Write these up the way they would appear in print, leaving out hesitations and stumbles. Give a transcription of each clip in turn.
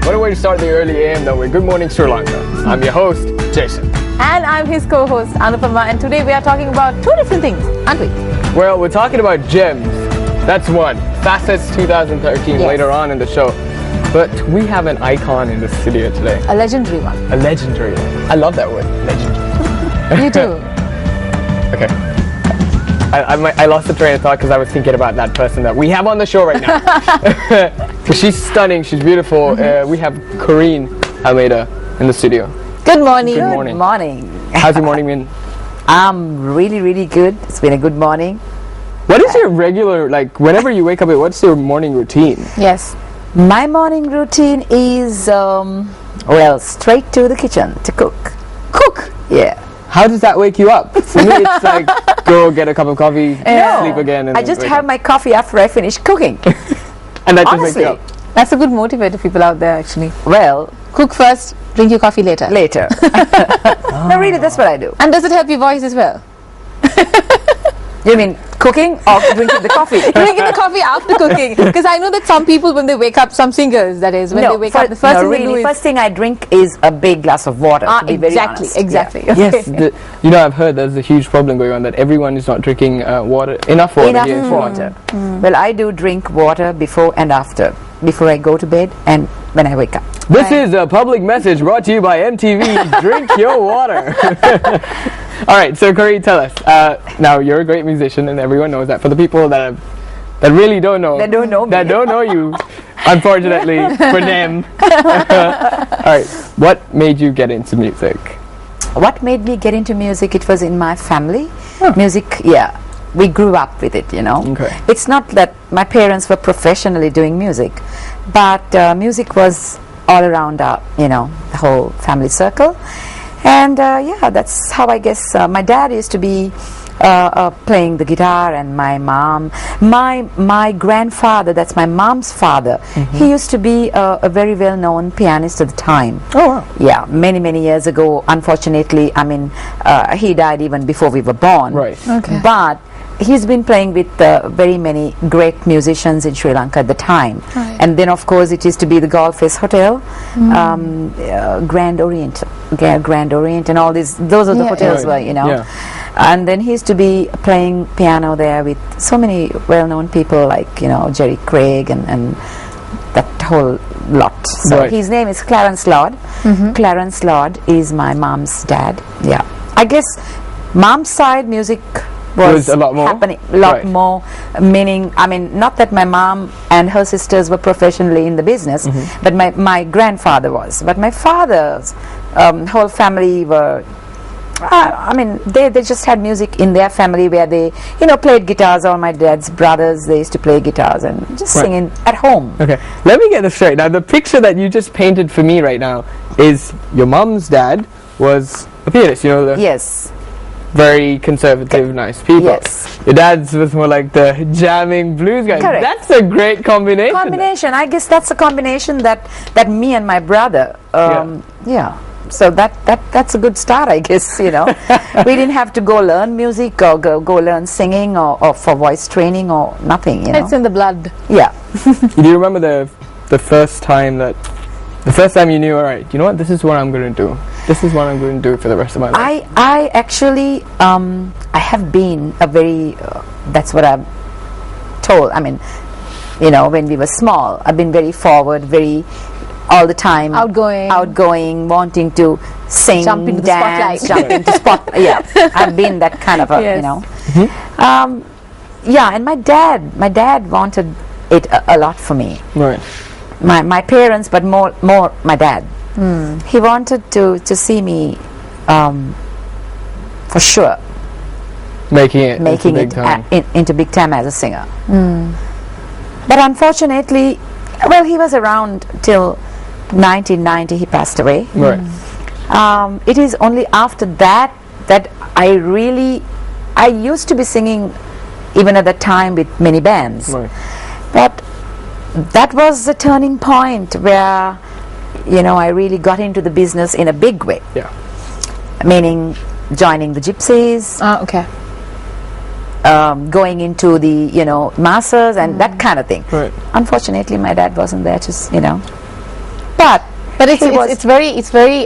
What a way to start the early AM though with Good Morning Sri Lanka. I'm your host, Jason. And I'm his co-host, Anupama, and today we are talking about two different things, aren't we? Well, we're talking about gems. That's one. Facets 2013 Yes. later on in the show. But we have an icon in the studio today. A legendary one. A legendary one. I love that word, legendary. You too. Okay. I lost the train of thought because I was thinking about that person that we have on the show right now. Because she's stunning, she's beautiful. We have Corinne Almeida in the studio. Good morning. Good morning. Good morning. How's your morning been? I'm really good. It's been a good morning. What is your regular, like, whenever you wake up, what's your morning routine? Yes. My morning routine is, well, straight to the kitchen to cook. Cook. Yeah. How does that wake you up? For me, it's like, go get a cup of coffee, No. sleep again, and I then just wake have up. my coffee after I finish cooking. And that just Honestly. wakes you up. That's a good motivator for people out there, actually. Well, Cook first, drink your coffee later. later. No, really, that's what I do. And does it help your voice as well? You mean cooking or drinking the coffee? Drinking the coffee after cooking. Because I know that some people, when they wake up, some singers, that is, when they wake up, the first thing they do is... First thing I drink is a big glass of water. To be very exactly, honest. exactly. Yeah. Yes, you know, I've heard there's a huge problem going on that everyone is not drinking enough water Enough here in Sri Lanka. water. Well, I do drink water before and after. Before I go to bed and when I wake up. This is a public message brought to you by MTV. Drink your water. All right, so Corinne, tell us. Now, you're a great musician, and everyone knows that. For the people that really don't know, That don't know me. that don't know you, unfortunately for them. All right, what made you get into music? What made me get into music? It was in my family. Music, yeah. We grew up with it, you know. Okay. It's not that my parents were professionally doing music, but music was all around our, you know, the whole family circle. And yeah, that's how I guess my dad used to be playing the guitar, and my mom, my grandfather, that's my mom's father, he used to be a very well-known pianist at the time. Oh, wow. Yeah, many years ago. Unfortunately, I mean, he died even before we were born. Right. Okay. But he's been playing with very many great musicians in Sri Lanka at the time. Right. And then, of course, it used to be the Golf Face Hotel, Grand Orient, and all these. Those are the Yeah, hotels, yeah. were, you know. Yeah. And then he used to be playing piano there with so many well-known people like, you know, Jerry Craig and that whole lot. So Right. his name is Clarence Lord. Clarence Lord is my mom's dad. Yeah. I guess mom's side music was a lot more? happening a lot Right. more, meaning, I mean, not that my mom and her sisters were professionally in the business, but my grandfather was. But my father's whole family were, I mean, they just had music in their family where they, you know, played guitars. All my dad's brothers, they used to play guitars and just Right. singing at home. Okay, let me get this straight. Now, the picture that you just painted for me right now is your mom's dad was a pianist, you know, the Yes. very conservative, nice people. Yes. Your dad's was more like the jamming blues guy. Correct. That's a great combination. Combination. I guess that's a combination that me and my brother. Yeah. So that's a good start, I guess. You know, we didn't have to go learn music or go learn singing or for voice training or nothing. You know. It's in the blood. Yeah. Do you remember the first time you knew, all right, you know what, this is what I'm going to do. This is what I'm going to do for the rest of my life. I actually I have been a very that's what I'm told. I mean, you know, when we were small, I've been very forward, very all the time outgoing, wanting to sing, Jump into the dance, spotlight. jump into spot. Yeah, I've been that kind of a, Yes. you know. Yeah, and my dad wanted it a lot for me. Right. My parents, but more my dad. He wanted to see me for sure Making it making into big time. into big time as a singer. But unfortunately, well, he was around till 1990. He passed away. Right. It is only after that I used to be singing even at that time with many bands. Right. But that was the turning point where, you know, I really got into the business in a big way. Yeah. Meaning joining the gypsies, Okay. going into the, you know, masses and that kind of thing. Right. Unfortunately, my dad wasn't there to, you know. But it's very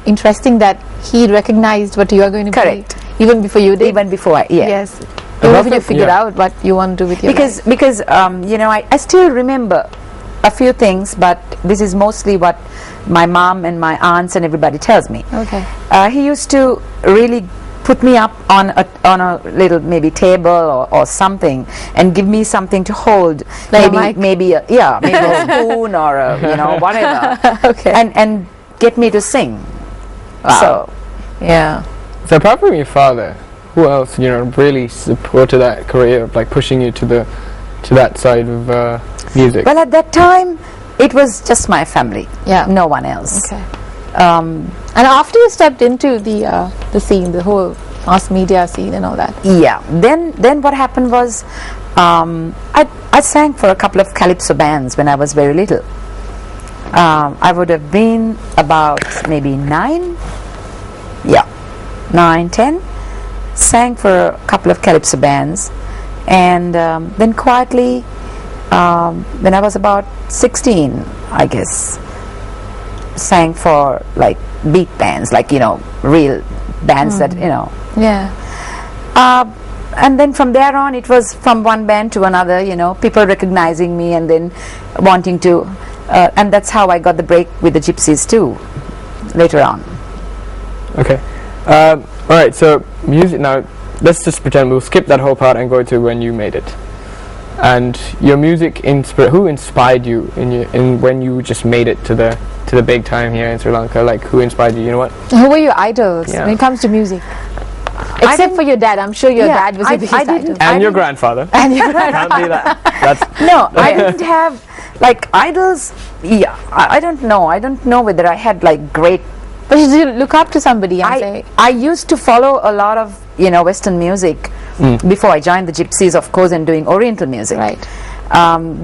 interesting that he recognized what you are going to Correct. be even before you did. even before Yes. Even love before you it, figured yeah. out what you want to do with your life. because you know, I still remember a few things, but this is mostly what my mom and my aunts and everybody tells me. Okay. He used to really put me up on a little maybe table or something and give me something to hold, Like a mic? maybe a spoon or a, you know, whatever, Okay. and get me to sing. So Yeah. So apart from your father, who else, you know, really supported that career of like pushing you to that side of music? well, at that time it was just my family, Yeah. no one else. Okay. And after you stepped into the scene, the whole mass media scene and all that. Yeah. Then what happened was, I sang for a couple of calypso bands when I was very little. I would have been about maybe 9, 10. Sang for a couple of calypso bands, and then quietly, when I was about 16, I guess, sang for like beat bands, like, you know, real bands that, you know. Yeah. And then from there on, it was from one band to another, you know, people recognizing me and then wanting to, and that's how I got the break with the Gypsies too, later on. Okay. All right. So music. Now, let's just pretend we'll skip that whole part and go to when you made it. And your music who inspired you in when you just made it to the big time here in Sri Lanka? Like, who inspired you? You know what? Who were your idols Yeah. when it comes to music? Except for your dad. I'm sure your dad was your biggest idol. And your grandfather. And your Can't be that. That's No, I didn't have like idols. Yeah, I don't know. I don't know whether I had like great. But you did look up to somebody and say, I used to follow a lot of, you know, Western music before I joined the Gypsies, of course, and doing Oriental music. right.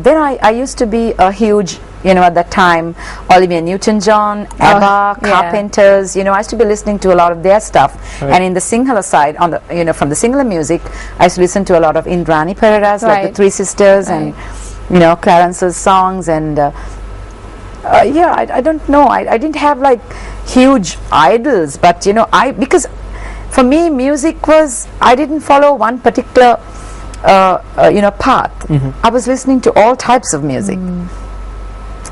Then I used to be a huge, you know, at that time, Olivia Newton-John, ABBA, yeah. Carpenters. You know, I used to be listening to a lot of their stuff. Right. And in the Sinhala side, on the, you know, from the Sinhala music, I used to listen to a lot of Indrani Pereiras, like the Right. Three Sisters, and, you know, Clarence's songs, and I don't know. I didn't have like huge idols, but you know, because for me music was, I didn't follow one particular you know, path. I was listening to all types of music.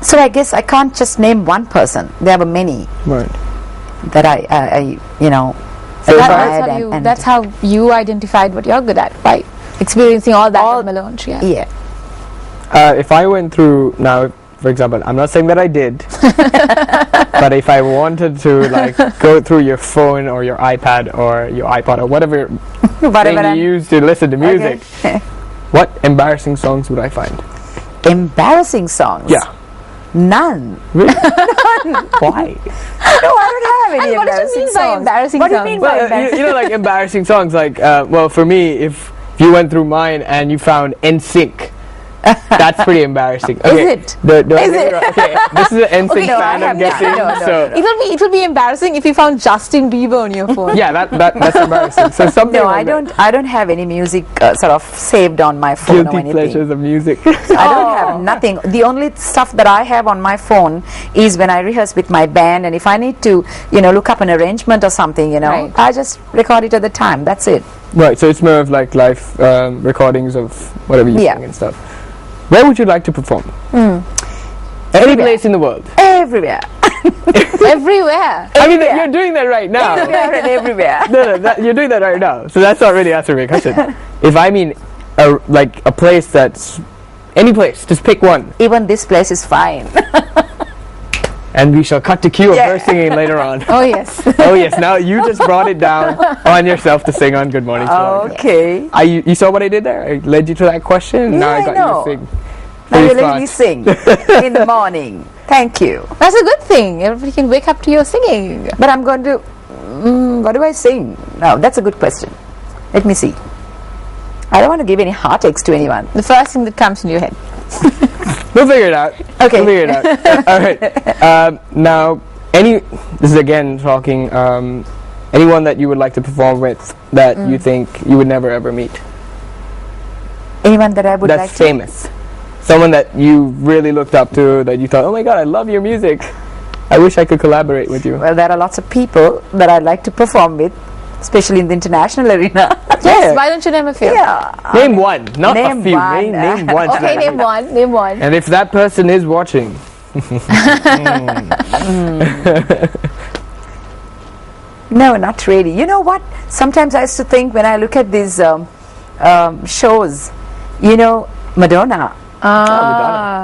So I guess I can't just name one person. There were many right. that I you know, So admired That's how you identified what you're good at, by experiencing all that with Malone. Yeah. yeah. If I went through now, for example, I'm not saying that I did, but if I wanted to like go through your phone or your iPad or your iPod or whatever thing you use to listen to music, Okay. what embarrassing songs would I find? Embarrassing songs? Yeah. None. Really? Why? No, I don't have any What did you embarrassing mean by songs. embarrassing What do you songs? mean by Well, embarrassing? you know, like embarrassing songs. Like, well, for me, if you went through mine and you found NSYNC, that's pretty embarrassing. Okay, it? Is it? Okay, this is an NSYNC Okay, no, fan, I I'm have guessing. not. No, So It will be embarrassing if you found Justin Bieber on your phone. yeah, that's embarrassing. So something No, like I don't have any music sort of saved on my phone or guilty anything. pleasures of music. I don't have nothing. The only stuff that I have on my phone is when I rehearse with my band, and if I need to, you know, look up an arrangement or something, you know, Right. I just record it at the time. That's it. Right, so it's more of like live recordings of whatever you Yeah. sing and stuff. Where would you like to perform? Any Everywhere. place in the world. Everywhere. Everywhere. I mean, you're doing that right now. Everywhere and everywhere. No, you're doing that right now. So that's not really answering my question. If I mean, like a place that's any place, just pick one, Even this place is fine. and we shall cut to cue of Yeah. her singing later on. Oh, yes. Oh yes, now you just brought it down on yourself to sing on Good Morning Sri Lanka. Okay. You saw what I did there? I led you to that question. Now Yeah, I I got know. you to sing. Now you Please let me start. sing in the morning. Thank you. That's a good thing. Everybody can wake up to your singing. But I'm going to. What do I sing? No, that's a good question. Let me see. I don't want to give any heartaches to anyone. The first thing that comes in your head. We'll figure it out. Okay. We'll figure it out. All right. Now, this is again talking. Anyone that you would like to perform with that you think you would never ever meet? Anyone that I would That's like to. famous. Someone that you really looked up to, that you thought, oh my god, I love your music. I wish I could collaborate with you. Well, there are lots of people that I'd like to perform with, especially in the international arena. Yes, why don't you name a few? Yeah. Name one, not Name a few. one. Name one. Okay, name one. Name one. And if that person is watching, No, not really. You know what? Sometimes I used to think when I look at these shows, you know, Madonna,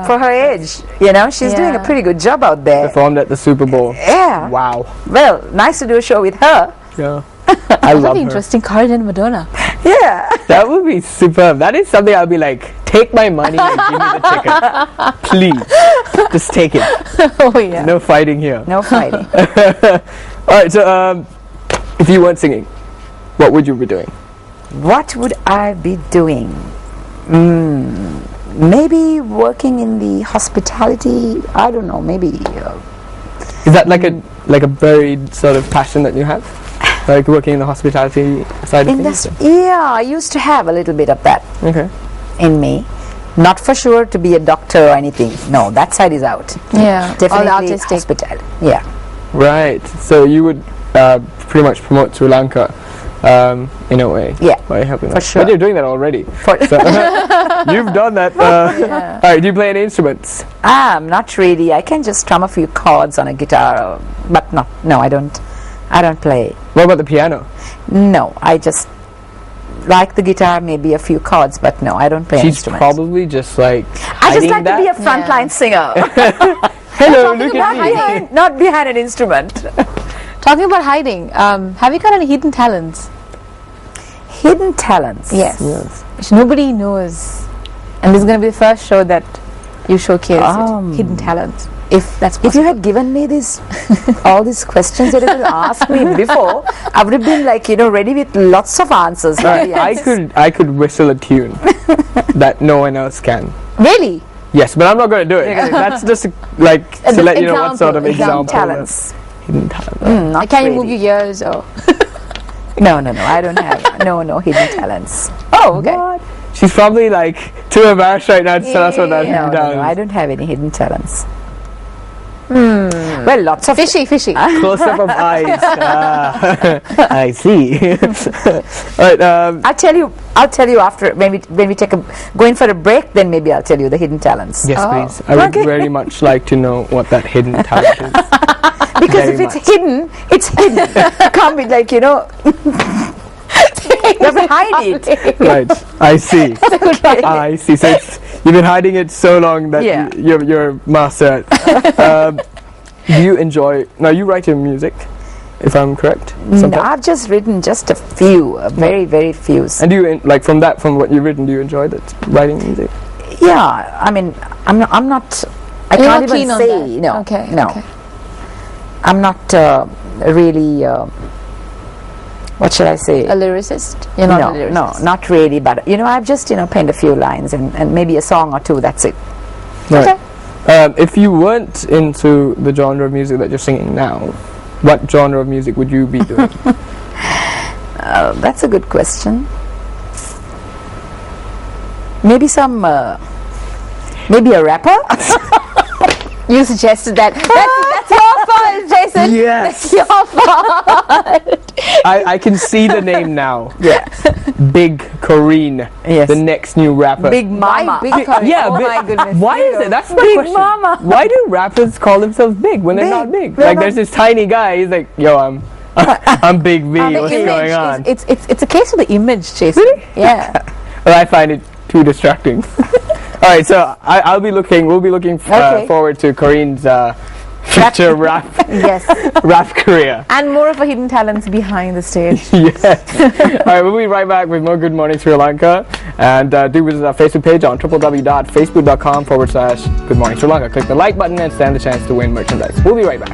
for her age, you know, she's doing a Yeah. pretty good job out there. performed at the Super Bowl. Yeah. Wow. Well, nice to do a show with her. Yeah. I That would love be her. interesting. Karan and Madonna. Yeah. That would be superb. That is something I'll be like, take my money and give me the ticket. Please. Just take it. Oh yeah. No fighting here. No fighting. Alright, so if you weren't singing, what would you be doing? What would I be doing? Maybe working in the hospitality. I don't know. Maybe. Is that like a buried sort of passion that you have? Like working in the hospitality side of things? Yeah, I used to have a little bit of that Okay. in me. Not for sure to be a doctor or anything. No, that side is out. Yeah. Definitely All the artistic. hospitality. Yeah. Right. So you would pretty much promote Sri Lanka in a way. Yeah, By helping for them. sure. But you're doing that already. So, you've done that. Alright, do you play any instruments? Not really. I can just strum a few chords on a guitar, but no, I don't play. What about the piano? No, I just like the guitar, maybe a few chords, but no, I don't play She's instruments. probably just like I just hiding like to be a that. frontline singer, Hello, look at me. not behind an instrument. Talking about hiding, have you got any hidden talents? Hidden talents. Yes. Yes. Which nobody knows. And this is going to be the first show that you showcase hidden talents. If that's possible. If you had given me all these questions that you could ask me before, I would have been like, ready with lots of answers. I could whistle a tune that no one else can. Really? Yes, but I'm not going to do it. That's just like to let you know what sort of example. example. Talents. Hidden talent. Not Can you really. move your ears or? No, I don't have no hidden talents. Oh, okay. What? She's probably like too embarrassed right now to tell us what that No, hidden talent I is. don't have any hidden talents. Well, lots of Fishy. Close up of eyes. I see. Alright, I'll tell you after when we go in for a break. Then maybe I'll tell you the hidden talents. yes, please. I would very much like to know what that hidden talent is. Because very if it's much. hidden, it's hidden. You can't be like you have to hide it. Right. I see. I see. So you've been hiding it so long that Yeah. you're master at. Do you enjoy? Now you write your music, if I'm correct. No, sometimes? I've just written just a few, very very few. And do you from what you've written? Do you enjoy that writing music? Yeah, I mean, I'm not. I You're can't not keen even on say that. no. Okay, No, okay. I'm not really. What should I say? A lyricist? You're not a lyricist. No, not really. But I've just penned a few lines and maybe a song or two. That's it. Right. If you weren't into the genre of music that you're singing now, what genre of music would you be doing? That's a good question. Maybe maybe a rapper. You suggested that. That's your fault, Jason. Yes. That's your fault. I can see the name now. Yeah. Big Corrine. Yes. The next new rapper. Big Mama. Big Corrine. Yeah, Oh my goodness. Why is it? That's my Big question. Mama. Why do rappers call themselves big when they're Big. not big? They're Like not- there's this tiny guy. He's like, yo, I'm Big V. The What's image going on? it's a case of the image, Jason. Really? Yeah. Well, I find it too distracting. All right, so we'll be looking Okay. forward to Corine's future rap Yes. career. And more of a hidden talents behind the stage. Yes. All right, we'll be right back with more Good Morning Sri Lanka. And do visit our Facebook page on www.facebook.com/Good Morning Sri Lanka. Click the like button and stand the chance to win merchandise. We'll be right back.